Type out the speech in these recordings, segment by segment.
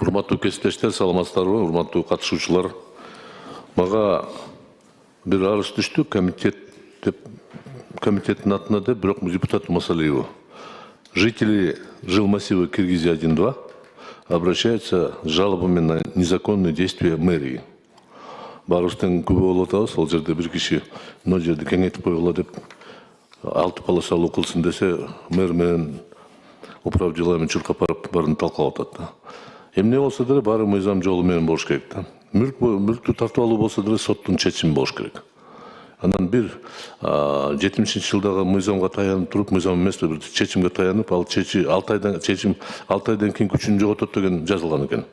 Урматтуу кесиптештер, саламатсыздарбы, урматтуу катышуучулар. Мага бир арыз түштү, комитеттин атына деп, бирок депутат Масалиева. Жители жилмассива Киргизия 1-2 обращаются с жалобами на незаконные действия мэрии. Баарыбыздын күбө болуп атабыз, ал жерде бир киши мына жерди кеңейтип койгула деп 6 полосалуу кылсын десе, мэр менен управ делами чуркап барып баарын талкалап атат. Эмне болсо деле баары мыйзам жолу менен болуш керек да. Мүлктү тартып алуу болсо деле соттун чечими болуш керек. Анан бир 70-жылдагы мыйзамга таянып туруп, мыйзам эмес бир чечимге таянып, ал 6 айдан кийин күчүн жоготот деген жазылган экен.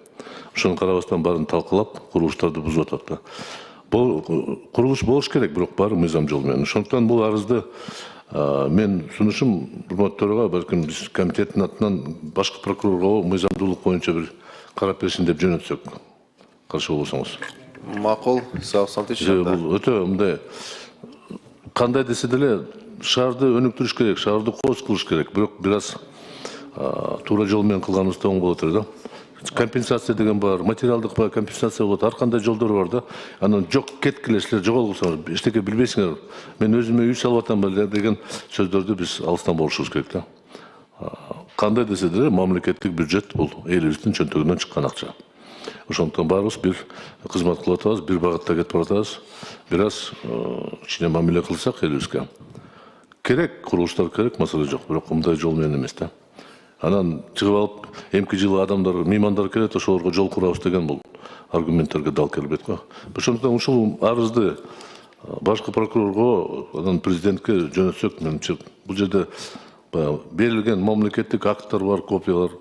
Ошону карабастан баарын талкалап, курулуштарды бузуп атат да. Курулуш болуш керек, бирок баары мыйзам жолу менен. Ошондуктан бул арызды мен сунушум урматтуу төрага, балким биз комитеттин атынан башкы прокурорго мыйзамдуулук боюнча бир карап берсин деп жөнөтсөк. Каршы болбосоңуз. Макул, сау саламатчы. Бул өтө мындай кандай десе деле шаарды өнүктүрүш керек, шаарды кооз кылыш керек, бирок бир аз туура жол менен кылганыбызда оң болот эле да. Компенсация деген бар, материалдык компенсация болот, ар кандай жолдор бар да. Анан жок кеткиле силер жоголгусаңар, эчтеке билбейсиңер. Мен өзүмө үй салып атам деген сөздөрдү биз алыстан болушубуз керек да. Кандай десе деле мамлекеттик бюджет бул элибиздин чөнтөгүнөн чыккан акча. Ошондуктан баарыбыз бир кызмат кылып атабыз, бир багытта кетип баратабыз. Бир аз кичине мамиле кылсак элибизге. Керек, курулуштар керек, маселе жок, бирок мындай жол менен эмес да. Анан чыгып алып, эмки жылы адамдар, меймандар келет, ошолорго жол курабыз деген бул аргументтерге дал келбейт го. Ошондуктан ушул арызды башкы прокурорго, анан президентке жөнөтсөк, менимче бул жерде берилген мамлекеттик акттар бар, копиялар,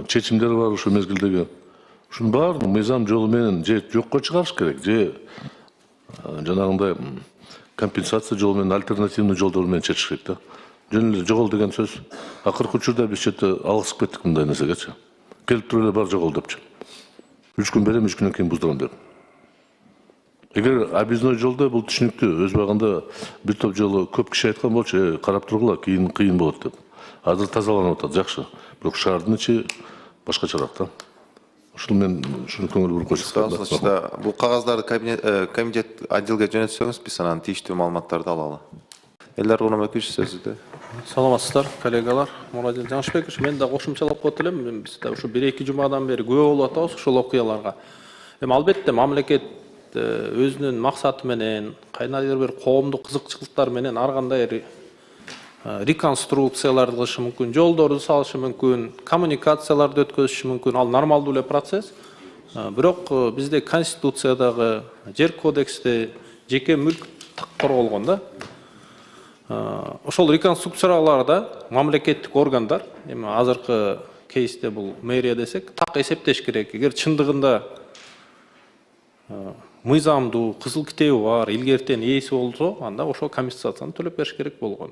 чечимдер бар ушул мезгилдеги. Ушунун баарын мыйзам жолу менен же жокко чыгарыш керек, же жанагындай компенсация жолу менен, альтернативный жолдор менен чечиш керек да. Жөн эле жогол деген сөз. Акыркы учурда биз четте алгысып кеттик мындай нерсегечи. Келип туруп эле бар жогол депчи. 3 күн берем, 3 күндөн кийин буздурам деп. Эгер объездной жолдо бул түшүнүктүү, өз убагында бир топ жолу көп киши айткан болчу, карап тургула, кыйын болот деп. Азыр тазаланып атат, жакшы. Бирок шаардын ичи башкачараак да. Ушул мен ушуну көңүл буруп койсок. Бул кагаздарды комитет отделге жөнөтсөңүз, биз анан тийиштүү маалыматтарды алалы. Элдер Кунамбекович сөзүдө. Саламатсыздар, коллегалар. Мурадил Жаңышбекович, мен да кошумчалап коет элем. Биз да ушу 1-2 жумадан бери күбө болуп атабыз ушул окуяларга. Албетте мамлекет өзүнүн максаты менен, кайнадыр бир коомдук кызыкчылыктар менен ар кандай реконструкцияларды кылышы мүмкүн, жолдорду салышы мүмкүн, коммуникацияларды өткөзүшү мүмкүн. Ал нормалдуу эле процесс. Бирок бизде конституциядагы, жер кодексте жеке мүлк так корголгон да. Ошол реконструкцияларда мамлекеттик органдар, эми азыркы кейсте бул мэрия десек, так эсептеш керек. Эгер чындыгында мыйзамдуу, кызыл китеби бар, илгертен ээси болсо, анда ошол компенсацияны төлөп бериш керек болгон.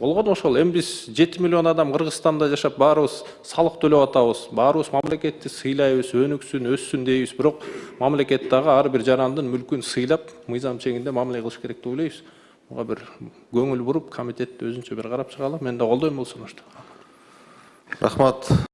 Ошол. Эми биз 7 миллион адам Кыргызстанда жашап, баарыбыз салык төлөп атабыз, баарыбыз мамлекетти сыйлайбыз, өнүксүн, өссүн дейбиз. Бирок мамлекеттеги ар бир жарандын мүлкүн сыйлап, мыйзам чегинде мамиле кылыш керек деп ойлойбуз. Буга бир көңүл буруп, комитетти өзүнчө бир карап чыгалы. Мен да колдойм бул сунушту. Рахмат.